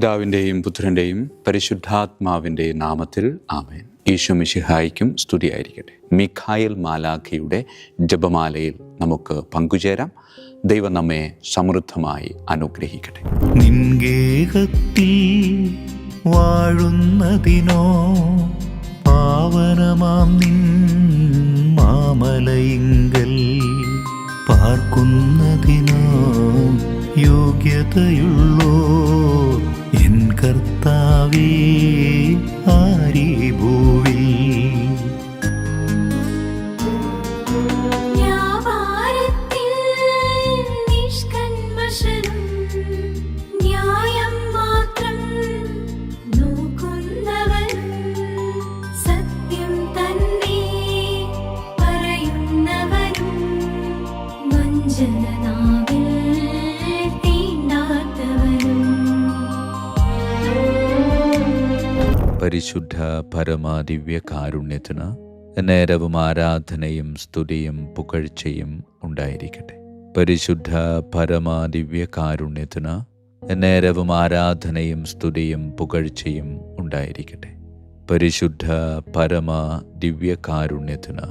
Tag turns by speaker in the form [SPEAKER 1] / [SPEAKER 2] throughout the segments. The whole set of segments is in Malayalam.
[SPEAKER 1] പിതാവിൻ്റെയും പുത്രൻ്റെയും പരിശുദ്ധാത്മാവിൻ്റെയും നാമത്തിൽ ആമേൻ. ഈശോ മിശിഹായ്ക്കും സ്തുതിയായിരിക്കട്ടെ. മിഖായേൽ മാലാഖയുടെ ജപമാലയിൽ നമുക്ക് പങ്കുചേരാം. ദൈവം നമ്മെ സമൃദ്ധമായി അനുഗ്രഹിക്കട്ടെ.
[SPEAKER 2] നിൻഗേഹത്തിൽ വാഴുന്നതിനോ പാവനമാം നിൻ മാമലയിങ്കൽ പാർക്കുന്നതിനോ യോഗ്യതയുള്ളോ എൻ കർത്താവേ ആരീ ഭൂവിൽ.
[SPEAKER 3] പരിശുദ്ധ പരമാദിവ്യ കാരുണ്യത്തിന് നേരവും ആരാധനയും സ്തുതിയും പുകഴ്ചയും ഉണ്ടായിരിക്കട്ടെ. പരിശുദ്ധ പരമാദിവ്യ കാരുണ്യത്തിന് നേരവും ആരാധനയും സ്തുതിയും പുകഴ്ചയും ഉണ്ടായിരിക്കട്ടെ. പരിശുദ്ധ പരമാദിവ്യ കാരുണ്യത്തിന്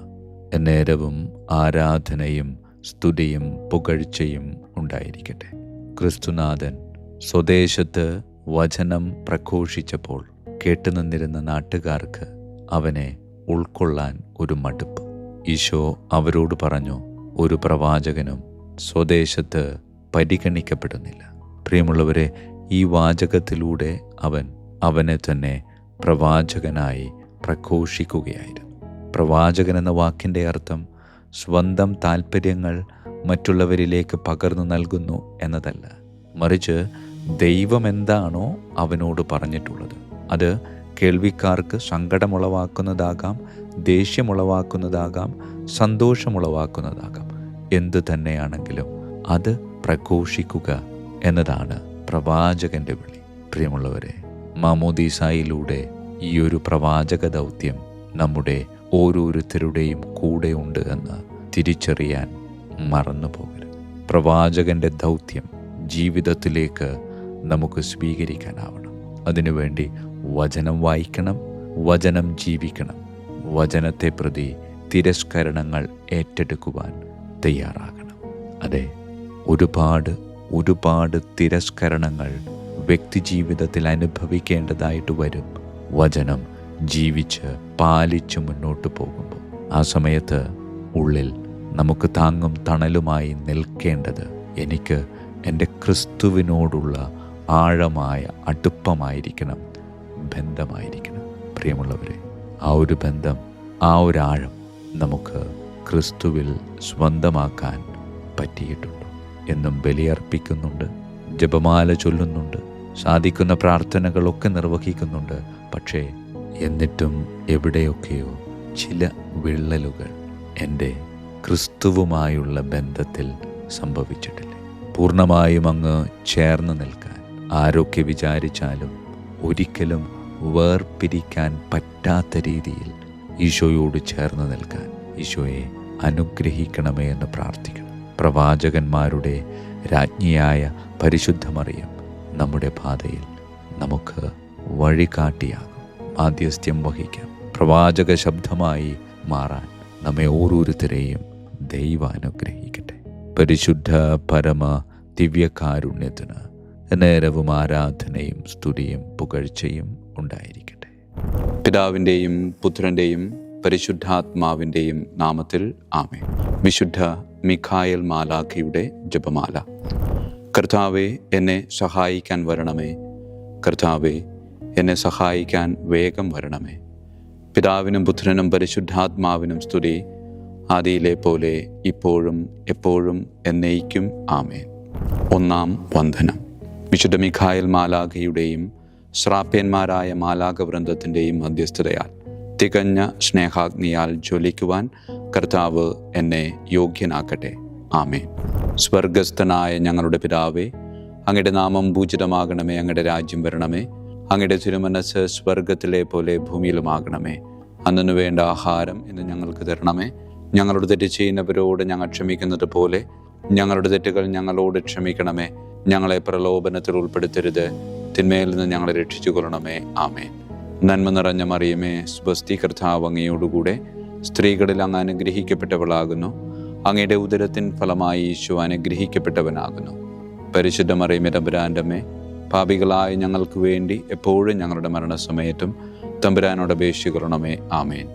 [SPEAKER 3] നേരവും ആരാധനയും സ്തുതിയും പുകഴ്ചയും ഉണ്ടായിരിക്കട്ടെ. ക്രിസ്തുനാഥൻ സ്വദേശത്ത് വചനം പ്രഘോഷിച്ചപ്പോൾ കേട്ടുനിന്നിരുന്ന നാട്ടുകാർക്ക് അവനെ ഉൾക്കൊള്ളാൻ ഒരു മടുപ്പ്. ഈശോ അവരോട് പറഞ്ഞു, ഒരു പ്രവാചകനും സ്വദേശത്ത് പരിഗണിക്കപ്പെടുന്നില്ല. പ്രിയമുള്ളവരെ, ഈ വാചകത്തിലൂടെ അവനെ തന്നെ പ്രവാചകനായി പ്രഘോഷിക്കുകയായിരുന്നു. പ്രവാചകൻ എന്ന വാക്കിൻ്റെ അർത്ഥം സ്വന്തം താല്പര്യങ്ങൾ മറ്റുള്ളവരിലേക്ക് പകർന്നു നൽകുന്നു എന്നതല്ല, മറിച്ച് ദൈവം എന്താണോ അവനോട് പറഞ്ഞിട്ടുള്ളത് അത് കേൾവിക്കാർക്ക് സങ്കടമുളവാക്കുന്നതാകാം, ദേഷ്യമുളവാക്കുന്നതാകാം, സന്തോഷമുളവാക്കുന്നതാകാം. എന്തു തന്നെയാണെങ്കിലും അത് പ്രഘോഷിക്കുക എന്നതാണ് പ്രവാചകന്റെ വിളി. പ്രിയമുള്ളവരെ, മാമോദീസായിലൂടെ ഈ ഒരു പ്രവാചക ദൗത്യം നമ്മുടെ ഓരോരുത്തരുടെയും കൂടെയുണ്ട് എന്ന് തിരിച്ചറിയാൻ മറന്നു പോകരുത്. പ്രവാചകന്റെ ദൗത്യം ജീവിതത്തിലേക്ക് നമുക്ക് സ്വീകരിക്കാനാവണം. അതിനുവേണ്ടി വചനം വായിക്കണം, വചനം ജീവിക്കണം, വചനത്തെ പ്രതി തിരസ്കരണങ്ങൾ ഏറ്റെടുക്കുവാൻ തയ്യാറാകണം. അതെ, ഒരുപാട് തിരസ്കരണങ്ങൾ വ്യക്തിജീവിതത്തിൽ അനുഭവിക്കേണ്ടതായിട്ട് വരും, വചനം ജീവിച്ച് പാലിച്ച് മുന്നോട്ട് പോകുമ്പോൾ. ആ സമയത്ത് ഉള്ളിൽ നമുക്ക് താങ്ങും തണലുമായി നിൽക്കേണ്ടത് എനിക്ക് എൻ്റെ ക്രിസ്തുവിനോടുള്ള ആഴമായ അടുപ്പമായിരിക്കണം, ബന്ധമായിരിക്കണം. പ്രിയമുള്ളവരെ, ആ ഒരു ബന്ധം, ആ ഒരു ആഴം നമുക്ക് ക്രിസ്തുവിൽ സ്വന്തമാക്കാൻ പറ്റിയിട്ടുണ്ട്. എന്നും ബലിയർപ്പിക്കുന്നുണ്ട്, ജപമാല ചൊല്ലുന്നുണ്ട്, സാധിക്കുന്ന പ്രാർത്ഥനകളൊക്കെ നിർവഹിക്കുന്നുണ്ട്. പക്ഷേ എന്നിട്ടും എവിടെയൊക്കെയോ ചില വിള്ളലുകൾ എൻ്റെ ക്രിസ്തുവുമായുള്ള ബന്ധത്തിൽ സംഭവിച്ചിട്ടില്ല. പൂർണ്ണമായും അങ്ങ് ചേർന്ന് നിൽക്കാൻ ആരൊക്കെ വിചാരിച്ചാലും ഒരിക്കലും വേർപിരിക്കാൻ പറ്റാത്ത രീതിയിൽ ഈശോയോട് ചേർന്ന് നിൽക്കാൻ ഈശോയെ അനുഗ്രഹിക്കണമേ എന്ന് പ്രാർത്ഥിക്കണം. പ്രവാചകന്മാരുടെ രാജ്ഞിയായ പരിശുദ്ധ മറിയം നമ്മുടെ പാതയിൽ നമുക്ക് വഴികാട്ടിയാകും. മാധ്യസ്ഥ്യം വഹിക്കാം. പ്രവാചക ശബ്ദമായി മാറാൻ നമ്മെ ഓരോരുത്തരെയും ദൈവം അനുഗ്രഹിക്കട്ടെ. പരിശുദ്ധ പരമ ദിവ്യകാരുണ്യത്തിന് നേരവും ആരാധനയും സ്തുതിയും പുകഴ്ചയും ഉണ്ടായിരിക്കട്ടെ.
[SPEAKER 1] പിതാവിൻ്റെയും പുത്രൻ്റെയും പരിശുദ്ധാത്മാവിൻ്റെയും നാമത്തിൽ ആമേൻ. വിശുദ്ധ മിഖായേൽ മാലാഖയുടെ ജപമാല. കർത്താവേ, എന്നെ സഹായിക്കാൻ വരണമേ. കർത്താവേ, എന്നെ സഹായിക്കാൻ വേഗം വരണമേ. പിതാവിനും പുത്രനും പരിശുദ്ധാത്മാവിനും സ്തുതി, ആദിയിലെ പോലെ ഇപ്പോഴും എപ്പോഴും എന്നേക്കും ആമേൻ. ഒന്നാം വന്ദനം. വിശുദ്ധ മിഖായേൽ മാലാഖയുടെയും ശ്രാപ്യന്മാരായ മാലാഖവൃന്ദത്തിൻ്റെയും മധ്യസ്ഥതയാൽ തികഞ്ഞ സ്നേഹാഗ്നിയാൽ ജ്വലിക്കുവാൻ കർത്താവ് എന്നെ യോഗ്യനാക്കട്ടെ. ആമേൻ. സ്വർഗസ്ഥനായ ഞങ്ങളുടെ പിതാവേ, അങ്ങയുടെ നാമം പൂജിതമാകണമേ. അങ്ങയുടെ രാജ്യം വരണമേ. അങ്ങയുടെ തിരുമനസ്സ് സ്വർഗത്തിലെ പോലെ ഭൂമിയിലുമാകണമേ. അന്നു വേണ്ട ആഹാരം ഇന്ന് ഞങ്ങൾക്ക് തരണമേ. ഞങ്ങളോട് തെറ്റ് ചെയ്യുന്നവരോട് ഞങ്ങൾ ക്ഷമിക്കുന്നത് പോലെ ഞങ്ങളുടെ തെറ്റുകൾ ഞങ്ങളോട് ക്ഷമിക്കണമേ. ഞങ്ങളെ പ്രലോഭനത്തിൽ ഉൾപ്പെടുത്തരുത്, തിന്മയിൽ നിന്ന് ഞങ്ങളെ രക്ഷിച്ചു കൊള്ളണമേ. ആമേൻ. നന്മ നിറഞ്ഞ മറിയമേ, സ്വസ്തി, കർത്താവ് അങ്ങയോടുകൂടെ സ്ത്രീകളിൽ അങ്ങ് അനുഗ്രഹിക്കപ്പെട്ടവളാകുന്നു. അങ്ങയുടെ ഉദരത്തിൻ ഫലമായി ഈശോ അനുഗ്രഹിക്കപ്പെട്ടവനാകുന്നു. പരിശുദ്ധ മറിയമേ, തമ്പുരാൻ്റെ അമ്മേ, പാപികളായ ഞങ്ങൾക്ക് വേണ്ടി എപ്പോഴും ഞങ്ങളുടെ മരണസമയത്തും തമ്പുരാനോട് അപേക്ഷിക്കണമേ. ആമേൻ.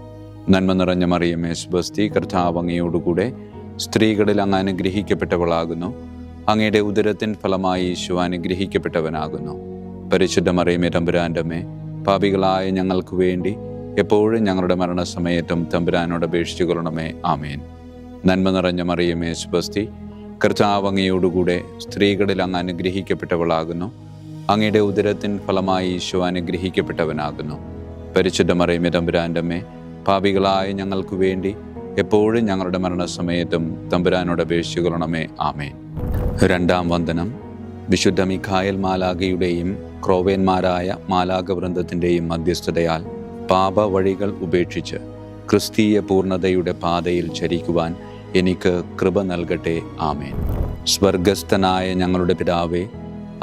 [SPEAKER 1] നന്മ നിറഞ്ഞ മറിയമേ, സ്വസ്തി, കർത്താവ് അങ്ങയോടുകൂടെ സ്ത്രീകളിൽ അങ്ങ് അനുഗ്രഹിക്കപ്പെട്ടവളാകുന്നു. അങ്ങയുടെ ഉദരത്തിൻ ഫലമായി ഈശോ അനുഗ്രഹിക്കപ്പെട്ടവനാകുന്നു. പരിശുദ്ധ മറിയമേ, തമ്പുരാൻ്റെ അമ്മേ, പാപികളായ ഞങ്ങൾക്ക് വേണ്ടി എപ്പോഴും ഞങ്ങളുടെ മരണസമയത്തും തമ്പുരാനോട് അപേക്ഷിച്ചുകൊള്ളണമേ. ആമേൻ. നന്മ നിറഞ്ഞ മറിയമേ, സ്വസ്തി, കർത്താവ് അങ്ങയോടുകൂടെ സ്ത്രീകളിൽ അങ്ങ് അനുഗ്രഹിക്കപ്പെട്ടവളാകുന്നു. അങ്ങയുടെ ഉദരത്തിൻ ഫലമായി ഈശോ അനുഗ്രഹിക്കപ്പെട്ടവനാകുന്നു. പരിശുദ്ധ മറിയമേ, തമ്പുരാൻ്റെ അമ്മേ, പാപികളായ ഞങ്ങൾക്ക് വേണ്ടി എപ്പോഴും ഞങ്ങളുടെ മരണസമയത്തും തമ്പുരാനോട് അപേക്ഷിച്ചുകൊള്ളണമേ. ആമേൻ. രണ്ടാം വന്ദനം. വിശുദ്ധ മിഖായേൽ മാലാഖയുടെയും ക്രോവേന്മാരായ മാലാഖവൃന്ദത്തിൻ്റെയും മധ്യസ്ഥതയാൽ പാപ വഴികൾ ഉപേക്ഷിച്ച് ക്രിസ്തീയ പൂർണ്ണതയുടെ പാതയിൽ ചരിക്കുവാൻ എനിക്ക് കൃപ നൽകട്ടെ. ആമേൻ. സ്വർഗസ്ഥനായ ഞങ്ങളുടെ പിതാവേ,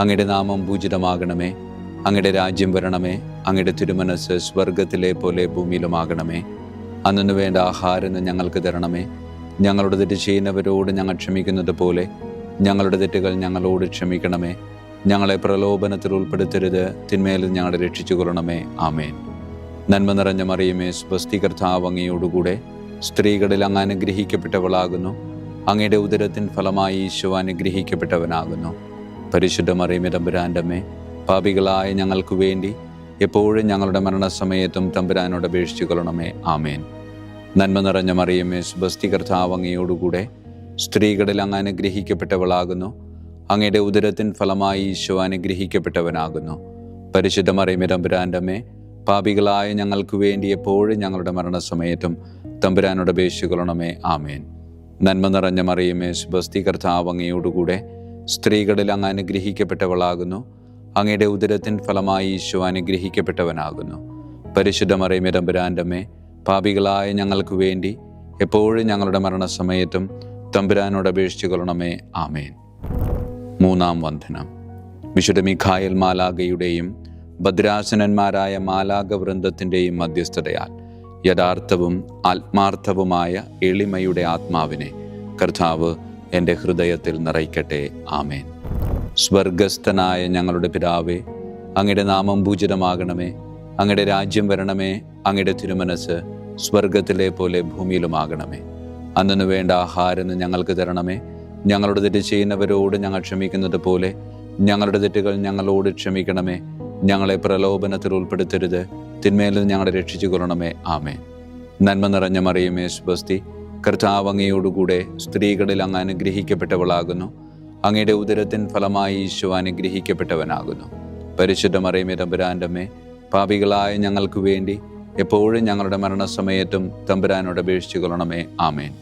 [SPEAKER 1] അങ്ങയുടെ നാമം പൂജിതമാകണമേ. അങ്ങയുടെ രാജ്യം വരണമേ. അങ്ങയുടെ തിരുമനസ്സ് സ്വർഗത്തിലെ പോലെ ഭൂമിയിലുമാകണമേ. അന്നു വേണ്ട ആഹാരം ഞങ്ങൾക്ക് തരണമേ. ഞങ്ങളുടെ തെറ്റ് ചെയ്യുന്നവരോട് ഞങ്ങൾ ക്ഷമിക്കുന്നത് പോലെ ഞങ്ങളുടെ തെറ്റുകൾ ഞങ്ങളോട് ക്ഷമിക്കണമേ. ഞങ്ങളെ പ്രലോഭനത്തിൽ ഉൾപ്പെടുത്തരുത്, തിന്മയിൽ ഞങ്ങളെ രക്ഷിച്ചു കൊള്ളണമേ. ആമേൻ. നന്മ നിറഞ്ഞ മറിയമേ, സ്വസ്തി, കർത്താവ് അങ്ങയോടുകൂടെ സ്ത്രീകളിൽ അങ്ങ് അനുഗ്രഹിക്കപ്പെട്ടവളാകുന്നു. അങ്ങയുടെ ഉദരത്തിൻ ഫലമായി ഈശോ അനുഗ്രഹിക്കപ്പെട്ടവനാകുന്നു. പരിശുദ്ധ മറിയമേ, തമ്പുരാൻ്റെ അമ്മേ, പാപികളായ ഞങ്ങൾക്ക് വേണ്ടി എപ്പോഴും ഞങ്ങളുടെ മരണസമയത്തും തമ്പുരാനോട് അപേക്ഷിച്ചു കൊള്ളണമേ. ആമേൻ. നന്മ നിറഞ്ഞ മറിയമേ, സ്വസ്തി, കർത്താവ് അങ്ങയോടുകൂടെ സ്ത്രീകളിൽ അങ്ങ് അനുഗ്രഹിക്കപ്പെട്ടവളാകുന്നു. അങ്ങയുടെ ഉദരത്തിൻ ഫലമായി ഈശോ അനുഗ്രഹിക്കപ്പെട്ടവനാകുന്നു. പരിശുദ്ധ മറിയമേ, തമ്പുരാൻ്റെ അമ്മേ, പാപികളായ ഞങ്ങൾക്ക് വേണ്ടി എപ്പോഴും ഞങ്ങളുടെ മരണസമയത്തും തമ്പുരാനോട് അപേക്ഷിച്ചു കൊള്ളണമേ. ആമേൻ. നന്മ നിറഞ്ഞ മറിയമേ, സ്വസ്തി, കർത്താവ് അങ്ങയോടുകൂടെ സ്ത്രീകളിൽ അങ്ങ് അനുഗ്രഹിക്കപ്പെട്ടവളാകുന്നു. അങ്ങയുടെ ഉദരത്തിൻ ഫലമായി ഈശോ അനുഗ്രഹിക്കപ്പെട്ടവനാകുന്നു. പരിശുദ്ധ മറിയമേ, തമ്പുരാൻ്റെ അമ്മേ, പാപികളായ ഞങ്ങൾക്ക് വേണ്ടി എപ്പോഴും ഞങ്ങളുടെ മരണസമയത്തും തമ്പുരാനോട് അപേക്ഷിച്ചു കൊള്ളണമേ. ആമേൻ. മൂന്നാം വന്ദനം. വിശുദ്ധ മിഖായേൽ മാലാഖയുടെയും ഭദ്രാസനന്മാരായ മാലാഖവൃന്ദത്തിൻ്റെയും മധ്യസ്ഥതയാൽ യഥാർത്ഥവും ആത്മാർത്ഥവുമായ എളിമയുടെ ആത്മാവിനെ കർത്താവ് എൻ്റെ ഹൃദയത്തിൽ നിറയ്ക്കട്ടെ. ആമേൻ. സ്വർഗസ്ഥനായ ഞങ്ങളുടെ പിതാവേ, അങ്ങയുടെ നാമം പൂജിതമാകണമേ. അങ്ങയുടെ രാജ്യം വരണമേ. അങ്ങയുടെ തിരുമനസ്സ് സ്വർഗത്തിലെ പോലെ ഭൂമിയിലുമാകണമേ. അന്നു വേണ്ട ആഹാരം ഞങ്ങൾക്ക് തരണമേ. ഞങ്ങളുടെ തെറ്റ് ചെയ്യുന്നവരോട് ഞങ്ങൾ ക്ഷമിക്കുന്നത് പോലെ ഞങ്ങളുടെ തെറ്റുകൾ ഞങ്ങളോട് ക്ഷമിക്കണമേ. ഞങ്ങളെ പ്രലോഭനത്തിൽ ഉൾപ്പെടുത്തരുത്, തിന്മയിൽ ഞങ്ങളെ രക്ഷിച്ചു കൊള്ളണമേ. ആമേൻ. നന്മ നിറഞ്ഞ മറിയമേ, സ്വസ്തി, കർത്താവ് അങ്ങയോടുകൂടെ സ്ത്രീകളിൽ അങ്ങ് അനുഗ്രഹിക്കപ്പെട്ടവളാകുന്നു. അങ്ങയുടെ ഉദരത്തിൻ ഫലമായി ഈശോ അനുഗ്രഹിക്കപ്പെട്ടവനാകുന്നു. പരിശുദ്ധ മറിയമേ, തമ്പുരാൻ്റെ അമ്മേ, പാപികളായ ഞങ്ങൾക്ക് വേണ്ടി എപ്പോഴും ഞങ്ങളുടെ മരണസമയത്തും തമ്പുരാനോട് അപേക്ഷിച്ചു കൊള്ളണമേ. ആമേൻ.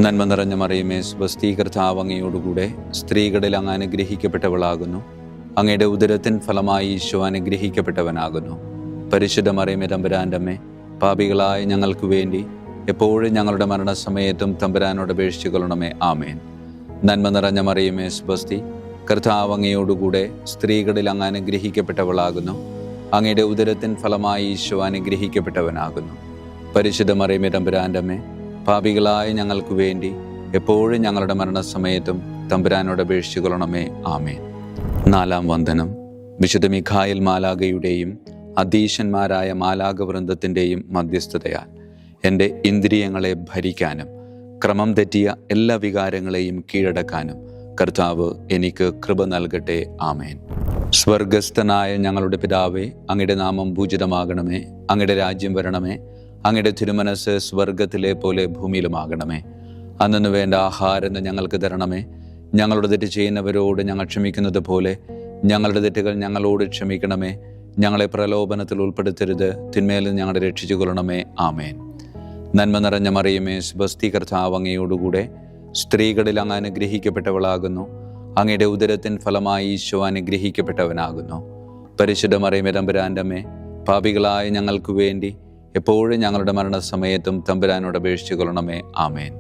[SPEAKER 1] നന്മ നിറഞ്ഞ മറിയമേ, സ്വസ്തി, കർത്താവ് അങ്ങയോടുകൂടെ സ്ത്രീകളിൽ അങ്ങ് അനുഗ്രഹിക്കപ്പെട്ടവളാകുന്നു. അങ്ങയുടെ ഉദരത്തിൻ ഫലമായി ഈശോ അനുഗ്രഹിക്കപ്പെട്ടവനാകുന്നു. പരിശുദ്ധ മറിയമേ, തമ്പുരാൻ്റെ അമ്മേ, പാപികളായ ഞങ്ങൾക്ക് വേണ്ടി എപ്പോഴും ഞങ്ങളുടെ മരണസമയത്തും തമ്പുരാനോട് അപേക്ഷിച്ചു കൊള്ളണമേ. ആമേൻ. നന്മ നിറഞ്ഞ മറിയമേ, സ്വസ്തി, കർത്താവ് അങ്ങയോടുകൂടെ സ്ത്രീകളിൽ അങ്ങ് അനുഗ്രഹിക്കപ്പെട്ടവളാകുന്നു. അങ്ങയുടെ ഉദരത്തിൻ ഫലമായി ഈശോ അനുഗ്രഹിക്കപ്പെട്ടവനാകുന്നു. പരിശുദ്ധ മറിയമേ, തമ്പുരാൻ്റെ അമ്മേ, പാപികളായ ഞങ്ങൾക്ക് വേണ്ടി എപ്പോഴും ഞങ്ങളുടെ മരണസമയത്തും തമ്പുരാനോട് അപേക്ഷിച്ചു കൊള്ളണമേ. ആമേൻ. നാലാം വന്ദനം. വിശുദ്ധ മിഖായേൽ മാലാഖയുടെയും അധീശന്മാരായ മാലാഖവൃന്ദത്തിൻ്റെയും മധ്യസ്ഥതയാൽ എൻ്റെ ഇന്ദ്രിയങ്ങളെ ഭരിക്കാനും ക്രമം തെറ്റിയ എല്ലാ വികാരങ്ങളെയും കീഴടക്കാനും കർത്താവ് എനിക്ക് കൃപ നൽകട്ടെ. ആമേൻ. സ്വർഗസ്ഥനായ ഞങ്ങളുടെ പിതാവേ, അങ്ങയുടെ നാമം പൂജിതമാകണമേ. അങ്ങയുടെ രാജ്യം വരണമേ. അങ്ങയുടെ തിരുമനസ്സ് സ്വർഗത്തിലെ പോലെ ഭൂമിയിലുമാകണമേ. അന്നു വേണ്ട ആഹാരം ഞങ്ങൾക്ക് തരണമേ. ഞങ്ങളുടെ തെറ്റ് ചെയ്യുന്നവരോട് ഞങ്ങൾ ക്ഷമിക്കുന്നത് പോലെ ഞങ്ങളുടെ തെറ്റുകൾ ഞങ്ങളോട് ക്ഷമിക്കണമേ. ഞങ്ങളെ പ്രലോഭനത്തിൽ ഉൾപ്പെടുത്തരുത്, തിന്മയിൽ ഞങ്ങളെ രക്ഷിച്ചു കൊള്ളണമേ. ആമേൻ. നന്മ നിറഞ്ഞ മറിയമേ, സ്വസ്തി, കർത്താവ് അങ്ങയോടുകൂടെ സ്ത്രീകളിൽ അങ്ങ് അനുഗ്രഹിക്കപ്പെട്ടവളാകുന്നു. അങ്ങയുടെ ഉദരത്തിൻ ഫലമായി ഈശോ അനുഗ്രഹിക്കപ്പെട്ടവനാകുന്നു. പരിശുദ്ധ മറിയമേ, തമ്പുരാൻ്റെ അമ്മേ, പാപികളായ ഞങ്ങൾക്ക് വേണ്ടി എപ്പോഴും ഞങ്ങളുടെ മരണസമയത്തും തമ്പുരാനോട് അപേക്ഷിച്ചു കൊള്ളണമേ. ആമേൻ.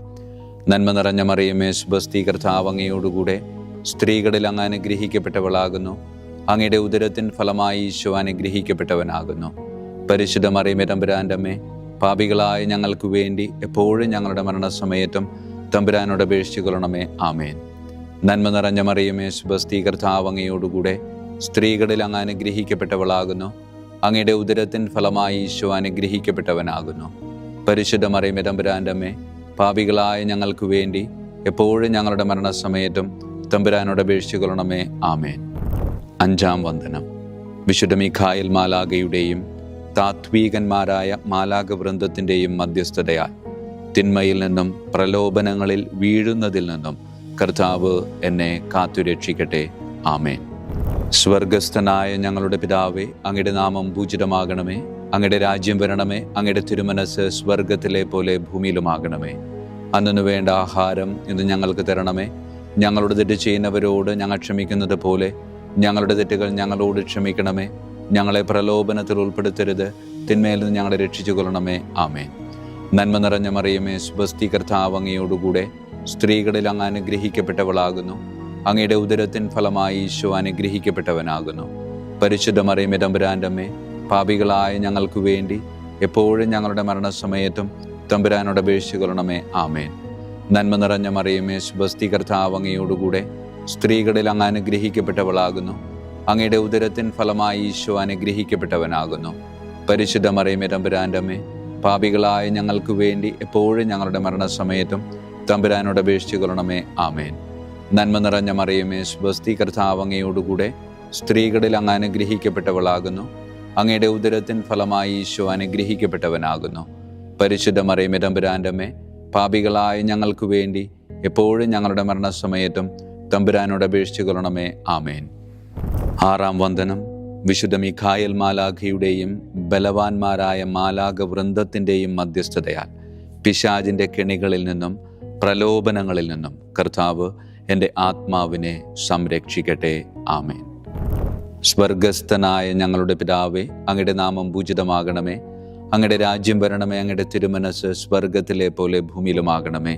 [SPEAKER 1] നന്മ നിറഞ്ഞ മറിയമേ, സ്വസ്തി, കർത്താവ് അങ്ങയോടുകൂടെ സ്ത്രീകളിൽ അങ്ങ് അനുഗ്രഹിക്കപ്പെട്ടവളാകുന്നു. അങ്ങയുടെ ഉദരത്തിൻ ഫലമായി ഈശോ അനുഗ്രഹിക്കപ്പെട്ടവനാകുന്നു. പരിശുദ്ധ മറിയമേ തമ്പുരാൻ്റെ അമ്മേ, പാപികളായ ഞങ്ങൾക്ക് വേണ്ടി എപ്പോഴും ഞങ്ങളുടെ മരണസമയത്തും തമ്പുരാനോട് അപേക്ഷിച്ചു കൊള്ളണമേ. ആമേൻ. നന്മ നിറഞ്ഞ മറിയമേ, സുബസ്തി, കർത്താവ് അങ്ങയോടുകൂടെ സ്ത്രീകളിൽ അങ്ങ് അനുഗ്രഹിക്കപ്പെട്ടവളാകുന്നു. അങ്ങയുടെ ഉദരത്തിൻ ഫലമായി ഈശോ അനുഗ്രഹിക്കപ്പെട്ടവനാകുന്നു. പരിശുദ്ധ മറിയമേ തമ്പുരാൻ്റെ അമ്മേ, പാപികളായ ഞങ്ങൾക്ക് വേണ്ടി എപ്പോഴും ഞങ്ങളുടെ മരണസമയത്തും തമ്പുരാനോട് അപേക്ഷിച്ചു കൊള്ളണമേ. ആമേൻ. അഞ്ചാം വന്ദനം. വിശുദ്ധ മിഖായേൽ മാലാഖയുടെയും താത്വീകന്മാരായ മാലാഖ വൃന്ദത്തിൻ്റെയും മധ്യസ്ഥതയാൽ തിന്മയിൽ നിന്നും പ്രലോഭനങ്ങളിൽ വീഴുന്നതിൽ നിന്നും കർത്താവ് എന്നെ കാത്തുരക്ഷിക്കട്ടെ. ആമേൻ. സ്വർഗസ്ഥനായ ഞങ്ങളുടെ പിതാവേ, അങ്ങയുടെ നാമം പൂജിതമാകണമേ. അങ്ങയുടെ രാജ്യം വരണമേ. അങ്ങയുടെ തിരുമനസ് സ്വർഗത്തിലെ പോലെ ഭൂമിയിലുമാകണമേ. അന്നു വേണ്ട ആഹാരം ഇന്ന് ഞങ്ങൾക്ക് തരണമേ. ഞങ്ങളോട് തെറ്റ് ചെയ്യുന്നവരോട് ഞങ്ങൾ ക്ഷമിക്കുന്നത് പോലെ ഞങ്ങളുടെ തെറ്റുകൾ ഞങ്ങളോട് ക്ഷമിക്കണമേ. ഞങ്ങളെ പ്രലോഭനത്തിൽ ഉൾപ്പെടുത്തരുത്, തിന്മയിൽ നിന്ന് ഞങ്ങളെ രക്ഷിച്ചു കൊള്ളണമേ. ആമേൻ. നന്മ നിറഞ്ഞ മറിയമേ, സുബസ്തി, കർത്താവ് അങ്ങയോടുകൂടെ സ്ത്രീകളിൽ അങ്ങ് അനുഗ്രഹിക്കപ്പെട്ടവളാകുന്നു. അങ്ങയുടെ ഉദരത്തിൻ ഫലമായി ഈശോ അനുഗ്രഹിക്കപ്പെട്ടവനാകുന്നു. പരിശുദ്ധ മറിയമേ തമ്പുരാൻ്റെ അമ്മേ, പാപികളായ ഞങ്ങൾക്ക് വേണ്ടി എപ്പോഴും ഞങ്ങളുടെ മരണസമയത്തും തമ്പുരാനോട് അപേക്ഷിച്ചു കൊള്ളണമേ. ആമേൻ. നന്മ നിറഞ്ഞ മറിയമേ, സുബസ്തി, കർത്താവ് അങ്ങയോടുകൂടെ സ്ത്രീകളിൽ അങ്ങ് അനുഗ്രഹിക്കപ്പെട്ടവളാകുന്നു. അങ്ങയുടെ ഉദരത്തിൻ ഫലമായി ഈശോ അനുഗ്രഹിക്കപ്പെട്ടവനാകുന്നു. പരിശുദ്ധ മറിയമേ തമ്പുരാൻ്റെ അമ്മേ, പാപികളായ ഞങ്ങൾക്ക് വേണ്ടി എപ്പോഴും ഞങ്ങളുടെ മരണസമയത്തും തമ്പുരാനോട് അപേക്ഷിച്ചു കൊള്ളണമേ. ആമേൻ. നന്മ നിറഞ്ഞ മറിയമേ, സുബസ്തി, കർത്താവ് അങ്ങയോടുകൂടെ സ്ത്രീകളിൽ അങ്ങ് അനുഗ്രഹിക്കപ്പെട്ടവളാകുന്നു. അങ്ങയുടെ ഉദരത്തിൻ ഫലമായി ഈശോ അനുഗ്രഹിക്കപ്പെട്ടവനാകുന്നു. പരിശുദ്ധ മറിയമേ തമ്പുരാൻ്റെ അമ്മേ, പാപികളായ ഞങ്ങൾക്ക് വേണ്ടി എപ്പോഴും ഞങ്ങളുടെ മരണസമയത്തും തമ്പുരാനോട് അപേക്ഷിച്ചു കൊള്ളണമേ. ആമേൻ. ആറാം വന്ദനം. വിശുദ്ധ മിഖായേൽ മാലാഖയുടെയും ബലവാന്മാരായ മാലാഖ വൃന്ദത്തിൻ്റെയും മധ്യസ്ഥതയാൽ പിശാചിൻ്റെ കെണികളിൽ നിന്നും പ്രലോഭനങ്ങളിൽ നിന്നും കർത്താവ് എൻ്റെ ആത്മാവിനെ സംരക്ഷിക്കട്ടെ. ആമേൻ. സ്വർഗസ്ഥനായ ഞങ്ങളുടെ പിതാവേ, അങ്ങയുടെ നാമം പൂജിതമാകണമേ. അങ്ങയുടെ രാജ്യം വരണമേ. അങ്ങയുടെ തിരുമനസ് സ്വർഗത്തിലെ പോലെ ഭൂമിയിലുമാകണമേ.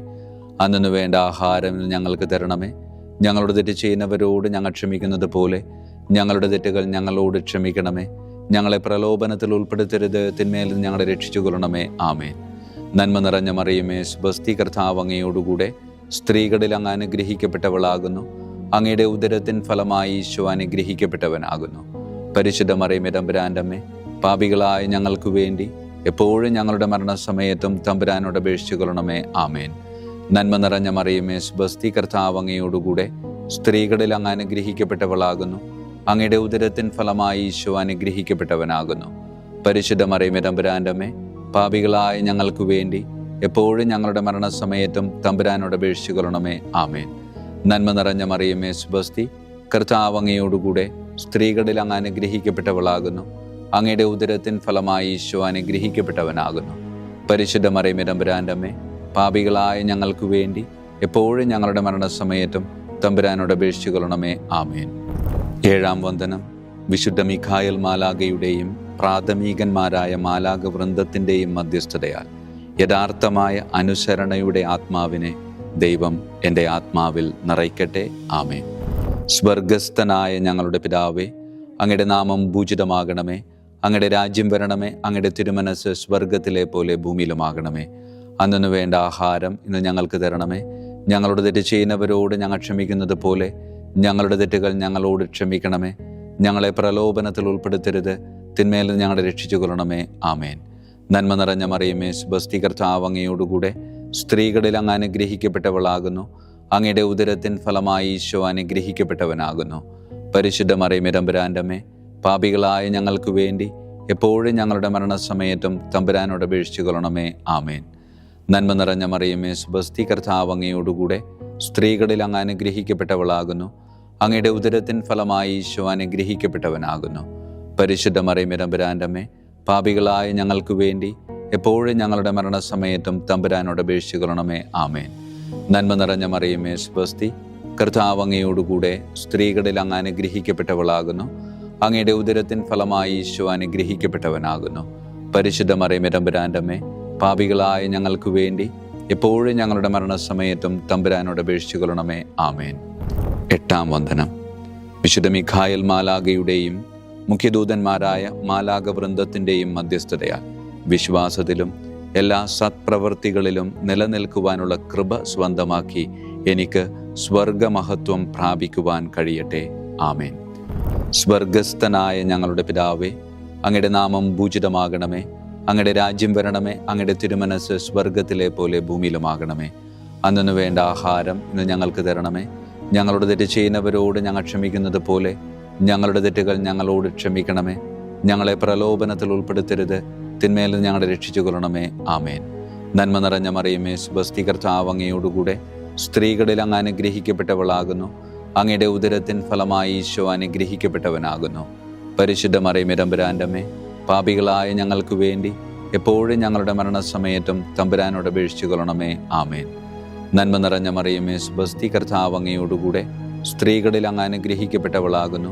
[SPEAKER 1] അന്നു വേണ്ട ആഹാരം ഞങ്ങൾക്ക് തരണമേ. ഞങ്ങളോട് തെറ്റ് ചെയ്യുന്നവരോട് ഞങ്ങൾ ക്ഷമിക്കുന്നത് പോലെ ഞങ്ങളുടെ തെറ്റുകൾ ഞങ്ങളോട് ക്ഷമിക്കണമേ. ഞങ്ങളെ പ്രലോഭനത്തിൽ ഉൾപ്പെടുത്തരുത്, തിന്മയിൽ നിന്ന് ഞങ്ങളെ രക്ഷിച്ചു കൊള്ളണമേ. ആമേൻ. നന്മ നിറഞ്ഞ മറിയമേ, സുബസ്തി, കർത്താവ് അങ്ങയോടുകൂടെ സ്ത്രീകളിൽ അങ്ങ് അനുഗ്രഹിക്കപ്പെട്ടവളാകുന്നു. അങ്ങയുടെ ഉദരത്തിൻ ഫലമായി ഈശോ അനുഗ്രഹിക്കപ്പെട്ടവനാകുന്നു. പരിശുദ്ധ മറിയമേ തമ്പുരാൻ്റെ അമ്മേ, പാപികളായ ഞങ്ങൾക്ക് വേണ്ടി എപ്പോഴും ഞങ്ങളുടെ മരണസമയത്തും തമ്പുരാനോട് അപേക്ഷിച്ചു കൊള്ളണമേ. ആമേൻ. നന്മ നിറഞ്ഞ മറിയമേ, സുബസ്തി, കർത്താവ് അങ്ങയോടുകൂടെ സ്ത്രീകളിൽ അങ്ങ് അനുഗ്രഹിക്കപ്പെട്ടവളാകുന്നു. അങ്ങയുടെ ഉദരത്തിൻ ഫലമായി ഈശോ അനുഗ്രഹിക്കപ്പെട്ടവനാകുന്നു. പരിശുദ്ധ മറിയമേ തമ്പുരാൻ്റെ അമ്മേ, പാപികളായ ഞങ്ങൾക്ക് വേണ്ടി എപ്പോഴും ഞങ്ങളുടെ മരണസമയത്തും തമ്പുരാനോട് അപേക്ഷിച്ചു കൊള്ളണമേ. ആമേൻ. നന്മ നിറഞ്ഞ മറിയമേ, സുബസ്തി, കർത്താവ് അങ്ങയോടുകൂടെ സ്ത്രീകളിൽ അങ്ങ് അനുഗ്രഹിക്കപ്പെട്ടവളാകുന്നു. അങ്ങയുടെ ഉദരത്തിൻ ഫലമായി ഈശോ അനുഗ്രഹിക്കപ്പെട്ടവനാകുന്നു. പരിശുദ്ധ മറിയമേ തമ്പുരാൻ്റെ അമ്മേ, പാപികളായ ഞങ്ങൾക്ക് വേണ്ടി എപ്പോഴും ഞങ്ങളുടെ മരണസമയത്തും തമ്പുരാനോട് അപേക്ഷിച്ചു കൊള്ളണമേ. ആമേൻ. ഏഴാം വന്ദനം. വിശുദ്ധ മിഖായേൽ മാലാഖയുടെയും പ്രാഥമികന്മാരായ മാലാഖ വൃന്ദത്തിൻ്റെയും മധ്യസ്ഥതയാൽ യഥാർത്ഥമായ അനുസരണയുടെ ആത്മാവിനെ ദൈവം എൻ്റെ ആത്മാവിൽ നിറയ്ക്കട്ടെ. ആമേൻ. സ്വർഗസ്ഥനായ ഞങ്ങളുടെ പിതാവേ, അങ്ങയുടെ നാമം പൂജിതമാകണമേ. അങ്ങയുടെ രാജ്യം വരണമേ. അങ്ങയുടെ തിരുമനസ് സ്വർഗത്തിലെ പോലെ ഭൂമിയിലുമാകണമേ. അന്നു വേണ്ട ആഹാരം ഇന്ന് ഞങ്ങൾക്ക് തരണമേ. ഞങ്ങളോട് തെറ്റ് ചെയ്യുന്നവരോട് ഞങ്ങൾ ക്ഷമിക്കുന്നത് പോലെ ഞങ്ങളുടെ തെറ്റുകൾ ഞങ്ങളോട് ക്ഷമിക്കണമേ. ഞങ്ങളെ പ്രലോഭനത്തിൽ ഉൾപ്പെടുത്തരുത്, തിന്മയിൽ നിന്ന് ഞങ്ങളെ രക്ഷിച്ചു കൊള്ളണമേ. ആമേൻ. നന്മ നിറഞ്ഞ മറിയമേ, സുബസ്തി, കർത്താവ് അങ്ങയോടുകൂടെ സ്ത്രീകളിൽ അങ്ങ് അനുഗ്രഹിക്കപ്പെട്ടവളാകുന്നു. അങ്ങയുടെ ഉദരത്തിൻ ഫലമായി ഈശോ അനുഗ്രഹിക്കപ്പെട്ടവനാകുന്നു. പരിശുദ്ധ മറിയമേ തമ്പുരാൻ്റെ അമ്മേ, പാപികളായ ഞങ്ങൾക്ക് വേണ്ടി എപ്പോഴും ഞങ്ങളുടെ മരണസമയത്തും തമ്പുരാനോട് അപേക്ഷിച്ചു കൊള്ളണമേ. ആമേൻ. നന്മ നിറഞ്ഞ മറിയമേ, സുബസ്തി, കർത്താവ് അങ്ങയോടുകൂടെ സ്ത്രീകളിൽ അങ്ങ് അനുഗ്രഹിക്കപ്പെട്ടവളാകുന്നു. അങ്ങയുടെ ഉദരത്തിൻ ഫലമായി ഈശോ അനുഗ്രഹിക്കപ്പെട്ടവനാകുന്നു. പരിശുദ്ധ മറിയമേ തമ്പുരാൻ്റെ അമ്മേ, പാപികളായ ഞങ്ങൾക്ക് വേണ്ടി എപ്പോഴും ഞങ്ങളുടെ മരണസമയത്തും തമ്പുരാനോട് അപേക്ഷിച്ചു കൊള്ളണമേ. ആമേൻ. നന്മ നിറഞ്ഞ മറിയമേ, സുബസ്തി, കർത്താവ് അങ്ങയോടുകൂടെ സ്ത്രീകളിൽ അങ്ങ് അനുഗ്രഹിക്കപ്പെട്ടവളാകുന്നു. അങ്ങയുടെ ഉദരത്തിൻ ഫലമായി ഈശോ അനുഗ്രഹിക്കപ്പെട്ടവനാകുന്നു. പരിശുദ്ധ മറിയമേ തമ്പുരാൻ്റെ അമ്മേ, പാപികളായ ഞങ്ങൾക്ക് വേണ്ടി എപ്പോഴും ഞങ്ങളുടെ മരണസമയത്തും തമ്പുരാനോട് അപേക്ഷിച്ചു കൊള്ളണമേ. ആമേൻ. എട്ടാം വന്ദനം. വിശുദ്ധ മിഖായേൽ മാലാഖയുടെയും മുഖ്യദൂതന്മാരായ മാലാഖ വൃന്ദത്തിൻ്റെയും മധ്യസ്ഥതയാൽ വിശ്വാസത്തിലും എല്ലാ സത്പ്രവൃത്തികളിലും നിലനിൽക്കുവാനുള്ള കൃപ സ്വന്തമാക്കി എനിക്ക് സ്വർഗമഹത്വം പ്രാപിക്കുവാൻ കഴിയട്ടെ. ആമേൻ. സ്വർഗസ്ഥനായ ഞങ്ങളുടെ പിതാവേ, അങ്ങയുടെ നാമം പൂജിതമാകണമേ. അങ്ങയുടെ രാജ്യം വരണമേ. അങ്ങയുടെ തിരുമനസ് സ്വർഗത്തിലെ പോലെ ഭൂമിയിലുമാകണമേ. അന്നു വേണ്ട ആഹാരം ഇന്ന് ഞങ്ങൾക്ക് തരണമേ. ഞങ്ങളുടെ തെറ്റ് ചെയ്യുന്നവരോട് ഞങ്ങൾ ക്ഷമിക്കുന്നത് പോലെ ഞങ്ങളുടെ തെറ്റുകൾ ഞങ്ങളോട് ക്ഷമിക്കണമേ. ഞങ്ങളെ പ്രലോഭനത്തിൽ ഉൾപ്പെടുത്തരുത്, തിന്മയിൽ നിന്ന് ഞങ്ങളെ രക്ഷിച്ചു കൊള്ളണമേ. ആമേൻ. നന്മ നിറഞ്ഞ മറിയമേ, സുബസ്തി കർത്താവ് അങ്ങയോടുകൂടെ സ്ത്രീകളിൽ അങ്ങ് അനുഗ്രഹിക്കപ്പെട്ടവളാകുന്നു. അങ്ങയുടെ ഉദരത്തിൻ ഫലമായി ഈശോ അനുഗ്രഹിക്കപ്പെട്ടവനാകുന്നു. പരിശുദ്ധ മറിയമേ, തമ്പുരാൻ്റെ അമ്മേ, പാപികളായ ഞങ്ങൾക്ക് വേണ്ടി എപ്പോഴും ഞങ്ങളുടെ മരണസമയത്തും തമ്പുരാനോട് അപേക്ഷിച്ചു കൊള്ളണമേ. ആമേൻ. നന്മ നിറഞ്ഞ മറിയമേ, സുബസ്തി കർത്താവ് അങ്ങയോടുകൂടെ സ്ത്രീകളിൽ അങ്ങ് അനുഗ്രഹിക്കപ്പെട്ടവളാകുന്നു.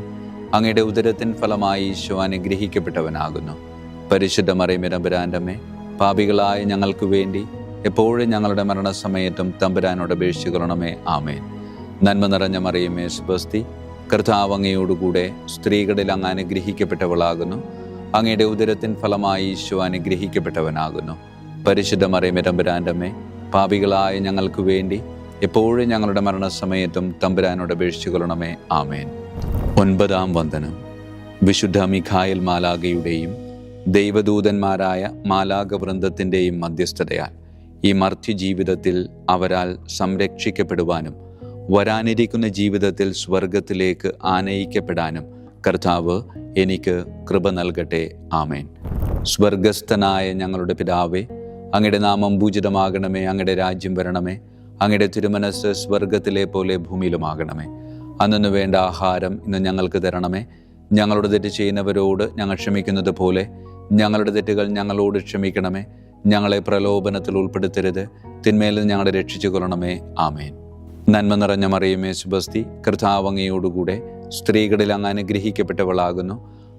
[SPEAKER 1] അങ്ങയുടെ ഉദരത്തിൻ ഫലമായി ഈശോ അനുഗ്രഹിക്കപ്പെട്ടവനാകുന്നു. പരിശുദ്ധ മറിയമേ, തമ്പുരാൻ്റെ അമ്മേ, പാപികളായ ഞങ്ങൾക്ക് വേണ്ടി എപ്പോഴും ഞങ്ങളുടെ മരണസമയത്തും തമ്പുരാനോട് അപേക്ഷിച്ചു കൊള്ളണമേ. ആമേൻ. നന്മ നിറഞ്ഞ മറിയമേ, സുബസ്തി കർത്താവ് അങ്ങയോടുകൂടെ സ്ത്രീകളിൽ അങ്ങ് അനുഗ്രഹിക്കപ്പെട്ടവളാകുന്നു. അങ്ങയുടെ ഉദരത്തിൻ ഫലമായി ഈശോ അനുഗ്രഹിക്കപ്പെട്ടവനാകുന്നു. പരിശുദ്ധ മറിയമേ, തമ്പുരാൻ്റെ അമ്മേ, പാപികളായ ഞങ്ങൾക്ക് വേണ്ടി എപ്പോഴും ഞങ്ങളുടെ മരണസമയത്തും തമ്പുരാനോട് അപേക്ഷിച്ചു കൊള്ളണമേ. ആമേൻ. 9-ാം വന്ദനം. വിശുദ്ധ മിഖായേൽ മാലാഖയുടെയും ദൈവദൂതന്മാരായ മാലാഖ വൃന്ദത്തിൻ്റെയും മധ്യസ്ഥതയാൽ ഈ മർത്യ ജീവിതത്തിൽ അവരാൽ സംരക്ഷിക്കപ്പെടുവാനും വരാനിരിക്കുന്ന ജീവിതത്തിൽ സ്വർഗത്തിലേക്ക് ആനയിക്കപ്പെടാനും കർത്താവ് എനിക്ക് കൃപ നൽകട്ടെ. ആമേൻ. സ്വർഗസ്ഥനായ ഞങ്ങളുടെ പിതാവേ, അങ്ങയുടെ നാമം പൂജിതമാകണമേ. അങ്ങയുടെ രാജ്യം വരണമേ. അങ്ങയുടെ തിരുമനസ് സ്വർഗത്തിലെ പോലെ ഭൂമിയിലുമാകണമേ. അന്നു വേണ്ട ആഹാരം ഇന്ന് ഞങ്ങൾക്ക് തരണമേ. ഞങ്ങളുടെ തെറ്റ് ചെയ്യുന്നവരോട് ഞങ്ങൾ ക്ഷമിക്കുന്നത് പോലെ ഞങ്ങളുടെ തെറ്റുകൾ ഞങ്ങളോട് ക്ഷമിക്കണമേ. ഞങ്ങളെ പ്രലോഭനത്തിൽ ഉൾപ്പെടുത്തരുത്, തിന്മയിൽ നിന്ന് ഞങ്ങളെ രക്ഷിച്ചു കൊള്ളണമേ. ആമേൻ. നന്മ നിറഞ്ഞ മറിയമേ, സുബസ്തി കർത്താവ് അങ്ങയോടുകൂടെ സ്ത്രീകളിൽ അങ്ങ് അനുഗ്രഹിക്കപ്പെട്ടവളാകുന്നു.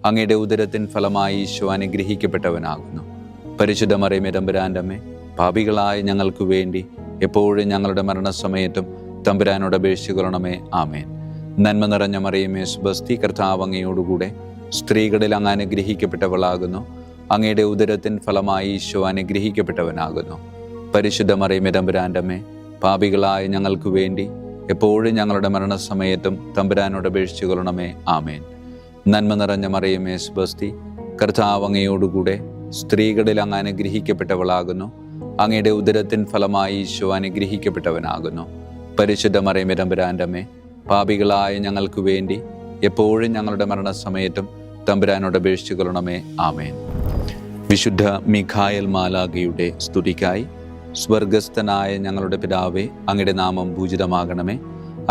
[SPEAKER 1] അങ്ങയുടെ ഉദരത്തിൻ ഫലമായി ഈശോ അനുഗ്രഹിക്കപ്പെട്ടവനാകുന്നു. പരിശുദ്ധ മറിയമേ, തമ്പുരാൻ്റെ അമ്മേ, പാപികളായ ഞങ്ങൾക്ക് വേണ്ടി എപ്പോഴും ഞങ്ങളുടെ മരണസമയത്തും തമ്പുരാനോട് അപേക്ഷിച്ചു കൊള്ളണമേ. ആമേൻ. നന്മ നിറഞ്ഞ മറിയമേ, സുബസ്തി കർത്താവ് അങ്ങയോടുകൂടെ സ്ത്രീകളിൽ അങ്ങ് അനുഗ്രഹിക്കപ്പെട്ടവളാകുന്നു. അങ്ങയുടെ ഉദരത്തിൻ ഫലമായി ഈശോ അനുഗ്രഹിക്കപ്പെട്ടവനാകുന്നു. പരിശുദ്ധ മറിയമേ, തമ്പുരാൻ്റെ അമ്മേ, പാപികളായ ഞങ്ങൾക്ക് വേണ്ടി എപ്പോഴും ഞങ്ങളുടെ മരണസമയത്തും തമ്പുരാനോട് അപേക്ഷിച്ചു കൊള്ളണമേ. ആമേൻ. നന്മ നിറഞ്ഞ മറിയമേ, സുബസ്തി കർത്താവ് അങ്ങയോടുകൂടെ സ്ത്രീകളിൽ അങ്ങ് അനുഗ്രഹിക്കപ്പെട്ടവളാകുന്നു. അങ്ങയുടെ ഉദരത്തിൻ ഫലമായി ഈശോ അനുഗ്രഹിക്കപ്പെട്ടവനാകുന്നു. പരിശുദ്ധ മറിയമേ, തമ്പുരാൻ്റെ അമ്മേ, പാപികളായ ഞങ്ങൾക്ക് വേണ്ടി എപ്പോഴും ഞങ്ങളുടെ മരണസമയത്തും തമ്പുരാനോട് അപേക്ഷിച്ചു കൊള്ളണമേ. ആമേൻ. വിശുദ്ധ മിഖായേൽ മാലാഖയുടെ സ്തുതിക്കായി സ്വർഗസ്ഥനായ ഞങ്ങളുടെ പിതാവേ, അങ്ങയുടെ നാമം പൂജിതമാകണമേ.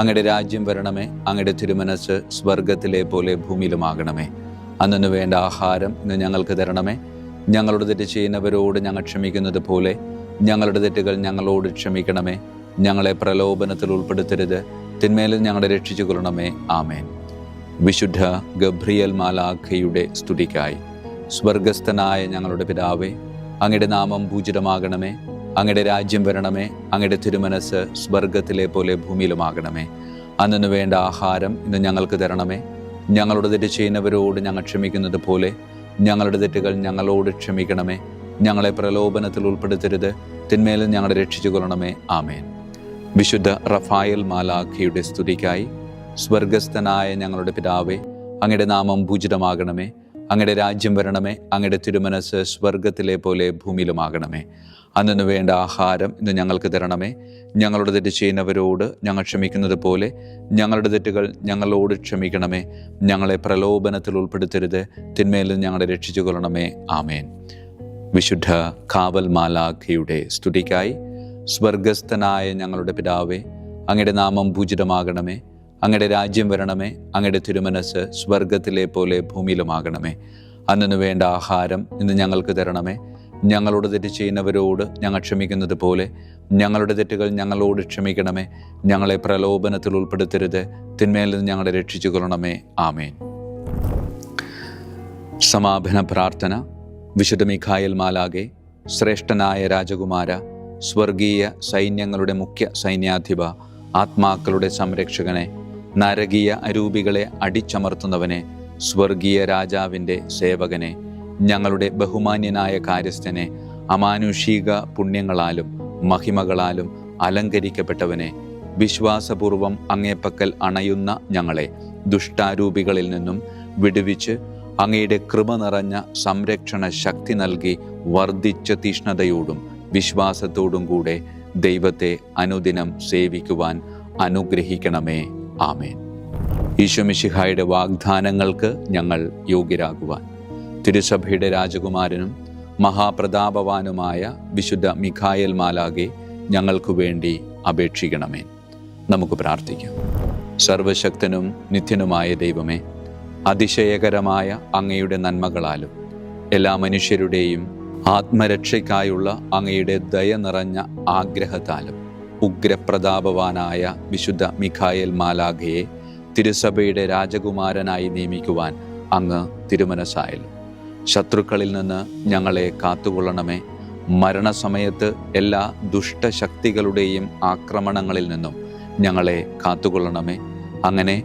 [SPEAKER 1] അങ്ങയുടെ രാജ്യം വരണമേ. അങ്ങയുടെ തിരുമനസ് സ്വർഗത്തിലെ പോലെ ഭൂമിയിലുമാകണമേ. അന്നു വേണ്ട ആഹാരം ഇന്ന് ഞങ്ങൾക്ക് തരണമേ. ഞങ്ങളുടെ തെറ്റ് ചെയ്യുന്നവരോട് ഞങ്ങൾ ക്ഷമിക്കുന്നത് പോലെ ഞങ്ങളുടെ തെറ്റുകൾ ഞങ്ങളോട് ക്ഷമിക്കണമേ. ഞങ്ങളെ പ്രലോഭനത്തിൽ ഉൾപ്പെടുത്തരുത്, തിന്മയിൽ ഞങ്ങളെ രക്ഷിച്ചു കൊള്ളണമേ. ആമേൻ. വിശുദ്ധ ഗബ്രിയേൽ മാലാഖയുടെ സ്തുതിക്കായി സ്വർഗസ്ഥനായ ഞങ്ങളുടെ പിതാവേ, അങ്ങയുടെ നാമം പൂജിതമാകണമേ. അങ്ങയുടെ രാജ്യം വരണമേ. അങ്ങയുടെ തിരുമനസ് സ്വർഗത്തിലെ പോലെ ഭൂമിയിലുമാകണമേ. അന്നു വേണ്ട ആഹാരം ഇന്ന് ഞങ്ങൾക്ക് തരണമേ. ഞങ്ങളുടെ തെറ്റ് ചെയ്യുന്നവരോട് ഞങ്ങൾ ക്ഷമിക്കുന്നത് പോലെ ഞങ്ങളുടെ തെറ്റുകൾ ഞങ്ങളോട് ക്ഷമിക്കണമേ. ഞങ്ങളെ പ്രലോഭനത്തിൽ ഉൾപ്പെടുത്തരുത്, തിന്മയിൽ ഞങ്ങളെ രക്ഷിച്ചു കൊള്ളണമേ. ആമേൻ. വിശുദ്ധ റഫായേൽ മാലാഖയുടെ സ്തുതിക്കായി സ്വർഗസ്ഥനായ ഞങ്ങളുടെ പിതാവേ, അങ്ങയുടെ നാമം പൂജിതമാകണമേ. അങ്ങയുടെ രാജ്യം വരണമേ. അങ്ങയുടെ തിരുമനസ് സ്വർഗത്തിലെ പോലെ ഭൂമിയിലുമാകണമേ. അന്നു വേണ്ട ആഹാരം ഇന്ന് ഞങ്ങൾക്ക് തരണമേ. ഞങ്ങളുടെ തെറ്റ് ചെയ്യുന്നവരോട് ഞങ്ങൾ ക്ഷമിക്കുന്നത് പോലെ ഞങ്ങളുടെ തെറ്റുകൾ ഞങ്ങളോട് ക്ഷമിക്കണമേ. ഞങ്ങളെ പ്രലോഭനത്തിൽ ഉൾപ്പെടുത്തരുത്, തിന്മയിൽ നിന്ന് ഞങ്ങളെ രക്ഷിച്ചു കൊള്ളണമേ. ആമേൻ. വിശുദ്ധ കാവൽ മാലാഖയുടെ സ്തുതിക്കായി സ്വർഗസ്ഥനായ ഞങ്ങളുടെ പിതാവേ, അങ്ങയുടെ നാമം പൂജിതമാകണമേ. അങ്ങയുടെ രാജ്യം വരണമേ. അങ്ങയുടെ തിരുമനസ് സ്വർഗത്തിലെ പോലെ ഭൂമിയിലുമാകണമേ. അന്നു വേണ്ട ആഹാരം ഇന്ന് ഞങ്ങൾക്ക് തരണമേ. ഞങ്ങളോട് തെറ്റ് ചെയ്യുന്നവരോട് ഞങ്ങൾ ക്ഷമിക്കുന്നത് പോലെ ഞങ്ങളുടെ തെറ്റുകൾ ഞങ്ങളോട് ക്ഷമിക്കണമേ. ഞങ്ങളെ പ്രലോഭനത്തിൽ ഉൾപ്പെടുത്തരുത്, തിന്മയിൽ നിന്ന് ഞങ്ങളെ രക്ഷിച്ചു കൊള്ളണമേ. ആമേൻ. സമാപന പ്രാർത്ഥന. വിശുദ്ധ മിഖായേൽ മാലാഖേ, ശ്രേഷ്ഠനായ രാജകുമാര, സ്വർഗീയ സൈന്യങ്ങളുടെ മുഖ്യ സൈന്യാധിപ, ആത്മാക്കളുടെ സംരക്ഷകനെ, നരകീയ അരൂപികളെ അടിച്ചമർത്തുന്നവനെ, സ്വർഗീയ രാജാവിൻ്റെ സേവകനെ, ഞങ്ങളുടെ ബഹുമാന്യനായ കാര്യസ്ഥനെ, അമാനുഷിക പുണ്യങ്ങളാലും മഹിമകളാലും അലങ്കരിക്കപ്പെട്ടവനെ, വിശ്വാസപൂർവം അങ്ങേപ്പക്കൽ അണയുന്ന ഞങ്ങളെ ദുഷ്ടാരൂപികളിൽ നിന്നും വിടുവിച്ച് അങ്ങയുടെ കൃപ നിറഞ്ഞ സംരക്ഷണ ശക്തി നൽകി വർദ്ധിച്ച തീഷ്ണതയോടും വിശ്വാസത്തോടും കൂടെ ദൈവത്തെ അനുദിനം സേവിക്കുവാൻ അനുഗ്രഹിക്കണമേ. ആമേൻ. ഈശോ മിശിഹായുടെ വാഗ്ദാനങ്ങൾക്ക് ഞങ്ങൾ യോഗ്യരാകുവാൻ തിരുസഭയുടെ രാജകുമാരനും മഹാപ്രതാപവാനുമായ വിശുദ്ധ മിഖായേൽ മാലാഖെ ഞങ്ങൾക്കു വേണ്ടി അപേക്ഷിക്കണമേ. നമുക്ക് പ്രാർത്ഥിക്കാം. സർവശക്തനും നിത്യനുമായ ദൈവമേ, അതിശയകരമായ അങ്ങയുടെ നന്മകളാലും എല്ലാ മനുഷ്യരുടെയും ആത്മരക്ഷയ്ക്കായുള്ള അങ്ങയുടെ ദയ നിറഞ്ഞ ആഗ്രഹത്താലും ഉഗ്രപ്രതാപവാനായ വിശുദ്ധ മിഖായേൽ മാലാഖയെ തിരുസഭയുടെ രാജകുമാരനായി നിയമിക്കുവാൻ അങ്ങ് തിരുമനസ്സായല്ലോ. ശത്രുക്കളിൽ നിന്ന് ഞങ്ങളെ കാത്തുകൊള്ളണമേ. മരണസമയത്ത് എല്ലാ ദുഷ്ടശക്തികളുടെയും ആക്രമണങ്ങളിൽ നിന്നും ഞങ്ങളെ കാത്തുകൊള്ളണമേ. അങ്ങനെ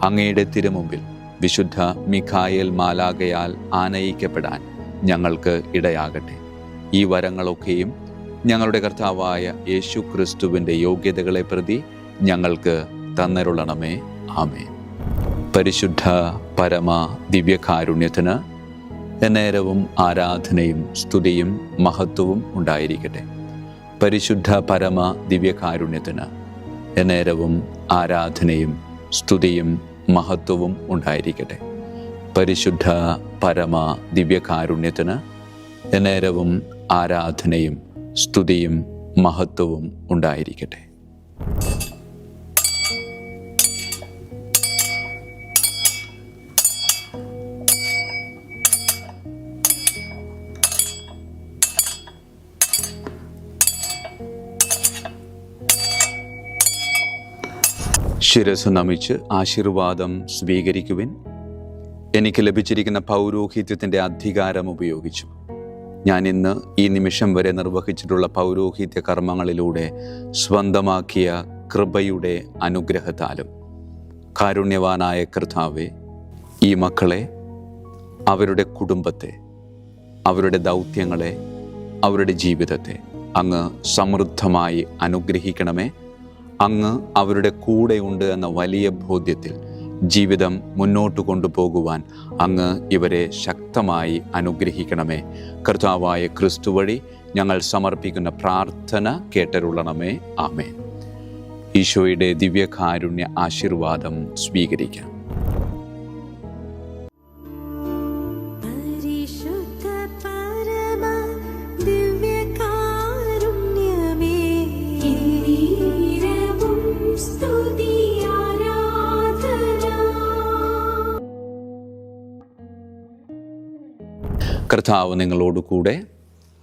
[SPEAKER 1] അങ്ങയുടെ തിരുമുമ്പിൽ വിശുദ്ധ മിഖായേൽ മാലാഖയാൽ ആനയിക്കപ്പെടാൻ ഞങ്ങൾക്ക് ഇടയാകട്ടെ. ഈ വരങ്ങളൊക്കെയും ഞങ്ങളുടെ കർത്താവായ യേശു ക്രിസ്തുവിൻ്റെ യോഗ്യതകളെ പ്രതി ഞങ്ങൾക്ക് തന്നരുളണമേ. ആമേൻ. പരിശുദ്ധ പരമ ദിവ്യകാരുണ്യത്തിന് എന്നേരവും ആരാധനയും സ്തുതിയും മഹത്വവും ഉണ്ടായിരിക്കട്ടെ. പരിശുദ്ധ പരമ ദിവ്യകാരുണ്യത്തിന് എന്നേരവും ആരാധനയും സ്തുതിയും മഹത്വവും ഉണ്ടായിരിക്കട്ടെ. പരിശുദ്ധ പരമ ദിവ്യകാരുണ്യത്തിന് എന്നേരവും ആരാധനയും സ്തുതിയും മഹത്വവും ഉണ്ടായിരിക്കട്ടെ. ശിരസ്സു നമിച്ച് ആശീർവാദം സ്വീകരിക്കുവിൻ. എനിക്ക് ലഭിച്ചിരിക്കുന്ന പൗരോഹിത്യത്തിൻ്റെ അധികാരം ഉപയോഗിച്ചു ഞാൻ ഇന്ന് ഈ നിമിഷം വരെ നിർവഹിച്ചിട്ടുള്ള പൗരോഹിത്യ കർമ്മങ്ങളിലൂടെ സ്വന്തമാക്കിയ കൃപയുടെ അനുഗ്രഹത്താലും കാരുണ്യവാനായ കർത്താവേ, ഈ മക്കളെ, അവരുടെ കുടുംബത്തെ, അവരുടെ ദൗത്യങ്ങളെ, അവരുടെ ജീവിതത്തെ അങ്ങ് സമൃദ്ധമായി അനുഗ്രഹിക്കണമേ. അങ്ങ് അവരുടെ കൂടെയുണ്ട് എന്ന വലിയ ബോധ്യത്തിൽ ജീവിതം മുന്നോട്ട് കൊണ്ടുപോകുവാൻ അങ്ങ് ഇവരെ ശക്തമായി അനുഗ്രഹിക്കണമേ. കർത്താവായ ക്രിസ്തു വഴി ഞങ്ങൾ സമർപ്പിക്കുന്ന പ്രാർത്ഥന കേട്ടരുളണമേ. ആമേൻ. ഈശോയുടെ ദിവ്യകാരുണ്യ ആശീർവാദം സ്വീകരിക്കാം. കർത്താവ് നിങ്ങളോടുകൂടെ,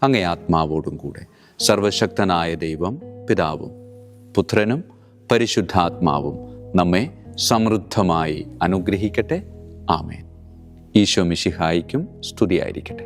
[SPEAKER 1] അങ്ങേ ആത്മാവോടും കൂടെ. സർവശക്തനായ ദൈവം പിതാവും പുത്രനും പരിശുദ്ധാത്മാവും നമ്മെ സമൃദ്ധമായി അനുഗ്രഹിക്കട്ടെ. ആമേൻ. ഈശോ മിശിഹായിക്കും സ്തുതിയായിരിക്കട്ടെ.